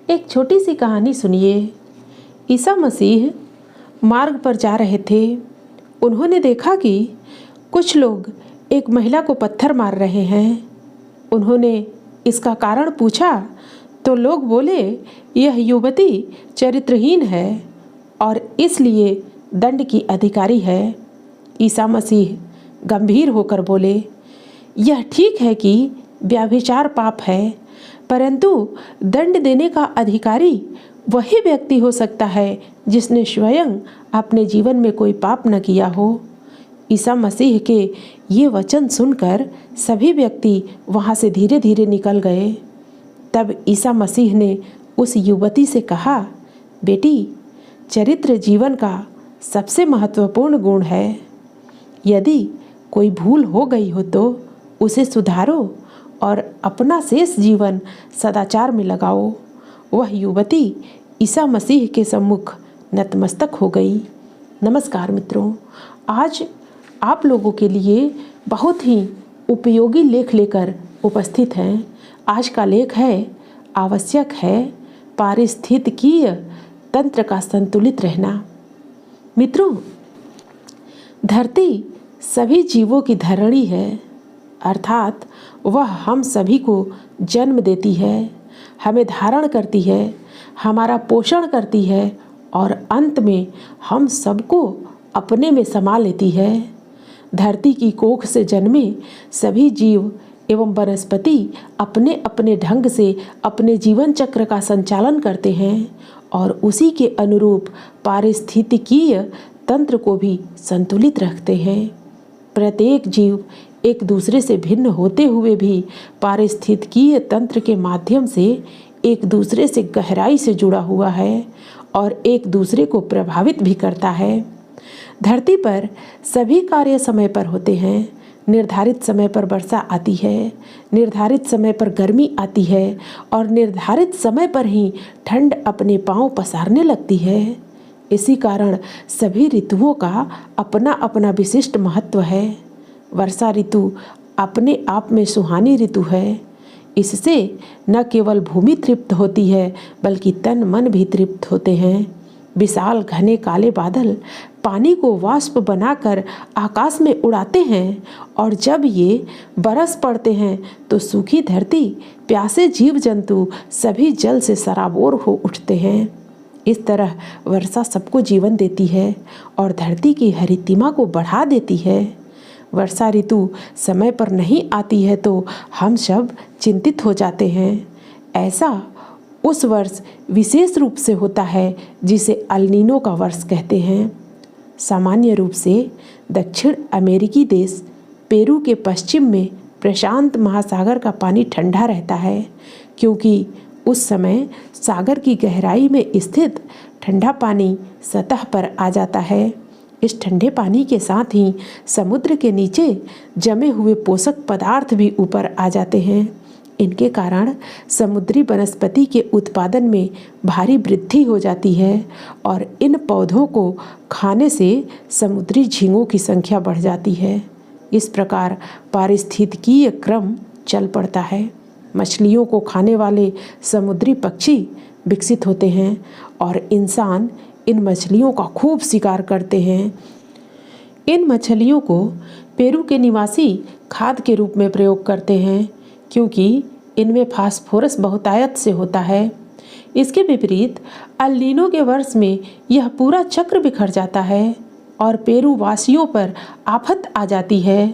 एक छोटी सी कहानी सुनिए। ईसा मसीह मार्ग पर जा रहे थे। उन्होंने देखा कि कुछ लोग एक महिला को पत्थर मार रहे हैं। उन्होंने इसका कारण पूछा तो लोग बोले, यह युवती चरित्रहीन है और इसलिए दंड की अधिकारी है। ईसा मसीह गंभीर होकर बोले, यह ठीक है कि व्यभिचार पाप है, परंतु दंड देने का अधिकारी वही व्यक्ति हो सकता है जिसने स्वयं अपने जीवन में कोई पाप न किया हो। ईसा मसीह के ये वचन सुनकर सभी व्यक्ति वहाँ से धीरे धीरे निकल गए। तब ईसा मसीह ने उस युवती से कहा, बेटी, चरित्र जीवन का सबसे महत्वपूर्ण गुण है। यदि कोई भूल हो गई हो तो उसे सुधारो और अपना शेष जीवन सदाचार में लगाओ। वह युवती ईसा मसीह के सम्मुख नतमस्तक हो गई। नमस्कार मित्रों, आज आप लोगों के लिए बहुत ही उपयोगी लेख लेकर उपस्थित हैं। आज का लेख है, आवश्यक है पारिस्थितिकीय तंत्र का संतुलित रहना। मित्रों, धरती सभी जीवों की धरणी है, अर्थात वह हम सभी को जन्म देती है, हमें धारण करती है, हमारा पोषण करती है और अंत में हम सबको अपने में समा लेती है। धरती की कोख से जन्मे सभी जीव एवं वनस्पति अपने अपने ढंग से अपने जीवन चक्र का संचालन करते हैं और उसी के अनुरूप पारिस्थितिकीय तंत्र को भी संतुलित रखते हैं। प्रत्येक जीव एक दूसरे से भिन्न होते हुए भी पारिस्थितिकीय तंत्र के माध्यम से एक दूसरे से गहराई से जुड़ा हुआ है और एक दूसरे को प्रभावित भी करता है। धरती पर सभी कार्य समय पर होते हैं। निर्धारित समय पर वर्षा आती है, निर्धारित समय पर गर्मी आती है और निर्धारित समय पर ही ठंड अपने पांव पसारने लगती है। इसी कारण सभी ऋतुओं का अपना अपना विशिष्ट महत्व है। वर्षा ऋतु अपने आप में सुहानी ऋतु है। इससे न केवल भूमि तृप्त होती है बल्कि तन मन भी तृप्त होते हैं। विशाल घने काले बादल पानी को वाष्प बनाकर आकाश में उड़ाते हैं और जब ये बरस पड़ते हैं तो सूखी धरती, प्यासे जीव जंतु सभी जल से सराबोर हो उठते हैं। इस तरह वर्षा सबको जीवन देती है और धरती की हरितिमा को बढ़ा देती है। वर्षा ऋतु समय पर नहीं आती है तो हम सब चिंतित हो जाते हैं। ऐसा उस वर्ष विशेष रूप से होता है जिसे अल नीनो का वर्ष कहते हैं। सामान्य रूप से दक्षिण अमेरिकी देश पेरू के पश्चिम में प्रशांत महासागर का पानी ठंडा रहता है, क्योंकि उस समय सागर की गहराई में स्थित ठंडा पानी सतह पर आ जाता है। इस ठंडे पानी के साथ ही समुद्र के नीचे जमे हुए पोषक पदार्थ भी ऊपर आ जाते हैं। इनके कारण समुद्री वनस्पति के उत्पादन में भारी वृद्धि हो जाती है और इन पौधों को खाने से समुद्री झींगों की संख्या बढ़ जाती है। इस प्रकार पारिस्थितिकीय क्रम चल पड़ता है। मछलियों को खाने वाले समुद्री पक्षी विकसित होते हैं और इंसान इन मछलियों का खूब शिकार करते हैं। इन मछलियों को पेरू के निवासी खाद के रूप में प्रयोग करते हैं, क्योंकि इनमें फास्फोरस बहुतायत से होता है। इसके विपरीत अल नीनो के वर्ष में यह पूरा चक्र बिखर जाता है और पेरू वासियों पर आफत आ जाती है।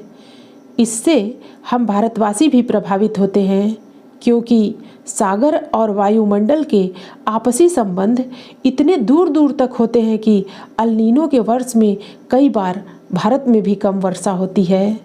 इससे हम भारतवासी भी प्रभावित होते हैं, क्योंकि सागर और वायुमंडल के आपसी संबंध इतने दूर दूर तक होते हैं कि अल नीनो के वर्ष में कई बार भारत में भी कम वर्षा होती है।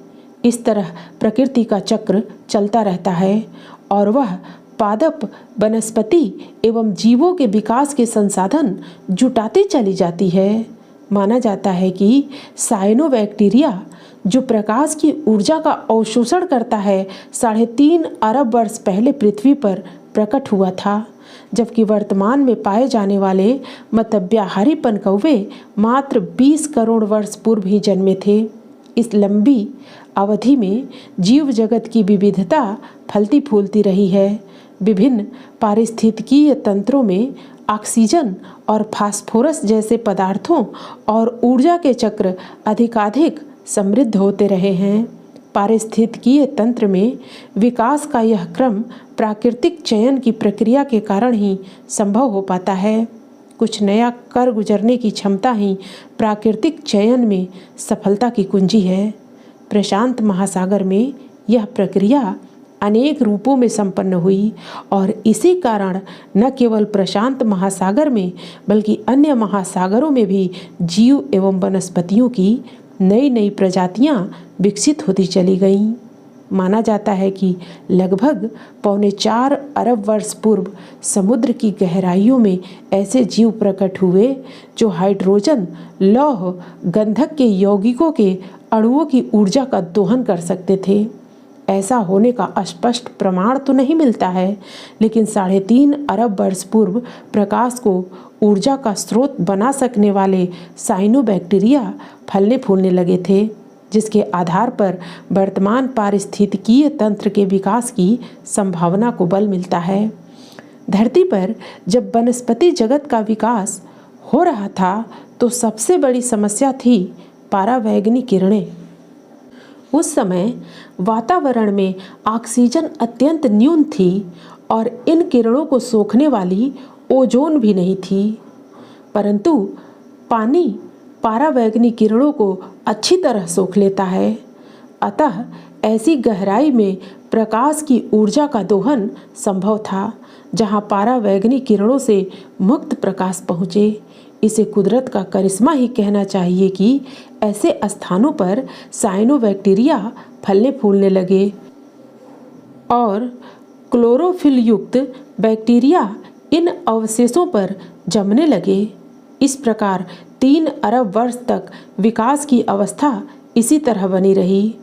इस तरह प्रकृति का चक्र चलता रहता है और वह पादप वनस्पति एवं जीवों के विकास के संसाधन जुटाती चली जाती है। माना जाता है कि साइनोबैक्टीरिया, जो प्रकाश की ऊर्जा का अवशोषण करता है, 3.5 अरब वर्ष पहले पृथ्वी पर प्रकट हुआ था, जबकि वर्तमान में पाए जाने वाले मतव्याहारी पनकौवे मात्र 20 करोड़ वर्ष पूर्व ही जन्मे थे। इस लंबी अवधि में जीव जगत की विविधता फलती फूलती रही है। विभिन्न पारिस्थितिकीय तंत्रों में ऑक्सीजन और फास्फोरस जैसे पदार्थों और ऊर्जा के चक्र अधिकाधिक समृद्ध होते रहे हैं। पारिस्थितिकीय तंत्र में विकास का यह क्रम प्राकृतिक चयन की प्रक्रिया के कारण ही संभव हो पाता है। कुछ नया कर गुजरने की क्षमता ही प्राकृतिक चयन में सफलता की कुंजी है। प्रशांत महासागर में यह प्रक्रिया अनेक रूपों में संपन्न हुई और इसी कारण न केवल प्रशांत महासागर में बल्कि अन्य महासागरों में भी जीव एवं वनस्पतियों की नई नई प्रजातियां विकसित होती चली गईं। माना जाता है कि लगभग 4.25 अरब वर्ष पूर्व समुद्र की गहराइयों में ऐसे जीव प्रकट हुए जो हाइड्रोजन, लौह, गंधक के यौगिकों के अणुओं की ऊर्जा का दोहन कर सकते थे। ऐसा होने का स्पष्ट प्रमाण तो नहीं मिलता है, लेकिन 3.5 अरब वर्ष पूर्व प्रकाश को ऊर्जा का स्रोत बना सकने वाले साइनोबैक्टीरिया फलने फूलने लगे थे, जिसके आधार पर वर्तमान पारिस्थितिकीय तंत्र के विकास की संभावना को बल मिलता है। धरती पर जब वनस्पति जगत का विकास हो रहा था तो सबसे बड़ी समस्या थी परावैंगनी किरणें। उस समय वातावरण में ऑक्सीजन अत्यंत न्यून थी और इन किरणों को सोखने वाली ओजोन भी नहीं थी, परंतु पानी परावैंगनी किरणों को अच्छी तरह सोख लेता है। अतः ऐसी गहराई में प्रकाश की ऊर्जा का दोहन संभव था जहां परावैंगनी किरणों से मुक्त प्रकाश पहुँचे। इसे कुदरत का करिश्मा ही कहना चाहिए कि ऐसे स्थानों पर साइनोबैक्टीरिया फलने फूलने लगे और क्लोरोफिल युक्त बैक्टीरिया इन अवशेषों पर जमने लगे। इस प्रकार 3 अरब वर्ष तक विकास की अवस्था इसी तरह बनी रही।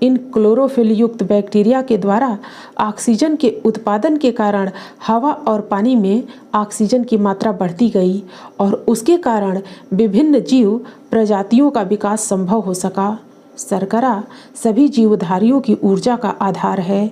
इन क्लोरोफिल युक्त बैक्टीरिया के द्वारा ऑक्सीजन के उत्पादन के कारण हवा और पानी में ऑक्सीजन की मात्रा बढ़ती गई और उसके कारण विभिन्न जीव प्रजातियों का विकास संभव हो सका। शर्करा सभी जीवधारियों की ऊर्जा का आधार है।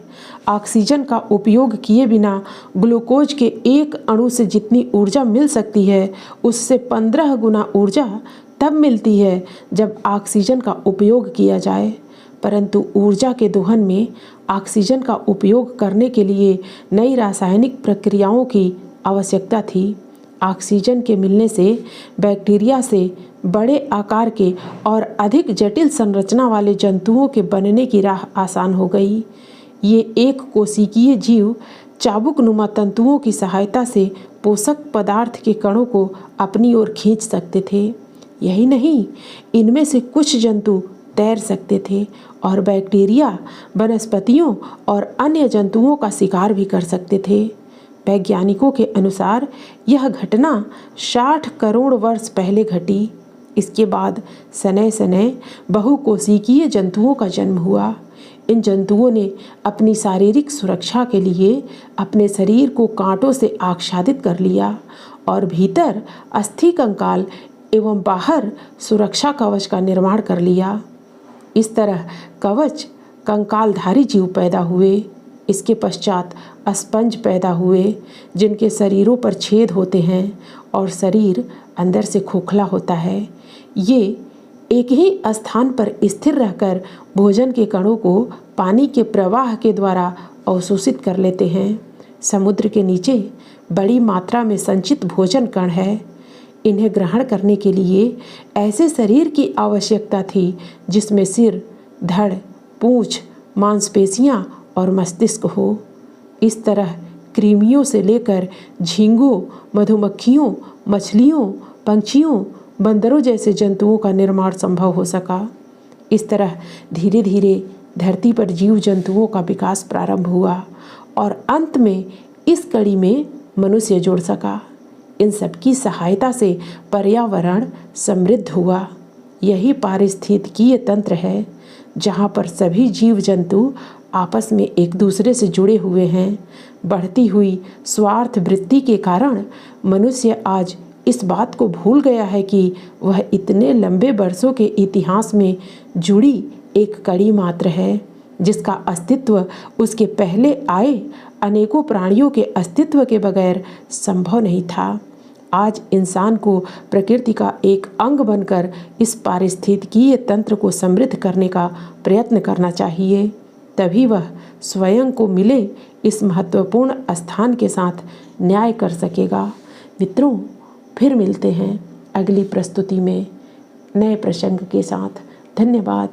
ऑक्सीजन का उपयोग किए बिना ग्लूकोज के एक अणु से जितनी ऊर्जा मिल सकती है, उससे 15 गुना ऊर्जा तब मिलती है जब ऑक्सीजन का उपयोग किया जाए। परंतु ऊर्जा के दोहन में ऑक्सीजन का उपयोग करने के लिए नई रासायनिक प्रक्रियाओं की आवश्यकता थी। ऑक्सीजन के मिलने से बैक्टीरिया से बड़े आकार के और अधिक जटिल संरचना वाले जंतुओं के बनने की राह आसान हो गई। ये एक कोशिकीय जीव चाबुकनुमा तंतुओं की सहायता से पोषक पदार्थ के कणों को अपनी ओर खींच सकते थे। यही नहीं, इनमें से कुछ जंतु तैर सकते थे और बैक्टीरिया वनस्पतियों और अन्य जंतुओं का शिकार भी कर सकते थे। वैज्ञानिकों के अनुसार यह घटना 60 करोड़ वर्ष पहले घटी। इसके बाद सनै सनै बहुकोशिकीय जंतुओं का जन्म हुआ। इन जंतुओं ने अपनी शारीरिक सुरक्षा के लिए अपने शरीर को कांटों से आच्छादित कर लिया और भीतर अस्थि कंकाल एवं बाहर सुरक्षा कवच का निर्माण कर लिया। इस तरह कवच कंकालधारी जीव पैदा हुए। इसके पश्चात स्पंज पैदा हुए जिनके शरीरों पर छेद होते हैं और शरीर अंदर से खोखला होता है। ये एक ही स्थान पर स्थिर रहकर भोजन के कणों को पानी के प्रवाह के द्वारा अवशोषित कर लेते हैं। समुद्र के नीचे बड़ी मात्रा में संचित भोजन कण है। इन्हें ग्रहण करने के लिए ऐसे शरीर की आवश्यकता थी जिसमें सिर, धड़, पूंछ, मांसपेशियां और मस्तिष्क हो। इस तरह कृमियों से लेकर झींगों, मधुमक्खियों, मछलियों, पंछियों, बंदरों जैसे जंतुओं का निर्माण संभव हो सका। इस तरह धीरे धीरे धरती पर जीव जंतुओं का विकास प्रारंभ हुआ और अंत में इस कड़ी में मनुष्य जुड़ सका। इन सबकी सहायता से पर्यावरण समृद्ध हुआ। यही पारिस्थितिकीय तंत्र है जहाँ पर सभी जीव जंतु आपस में एक दूसरे से जुड़े हुए हैं। बढ़ती हुई स्वार्थ वृत्ति के कारण मनुष्य आज इस बात को भूल गया है कि वह इतने लंबे वर्षों के इतिहास में जुड़ी एक कड़ी मात्र है जिसका अस्तित्व उसके पहले आए अनेकों प्राणियों के अस्तित्व के बगैर संभव नहीं था। आज इंसान को प्रकृति का एक अंग बनकर इस पारिस्थितिकीय तंत्र को समृद्ध करने का प्रयत्न करना चाहिए, तभी वह स्वयं को मिले इस महत्वपूर्ण स्थान के साथ न्याय कर सकेगा। मित्रों, फिर मिलते हैं अगली प्रस्तुति में नए प्रसंग के साथ। धन्यवाद।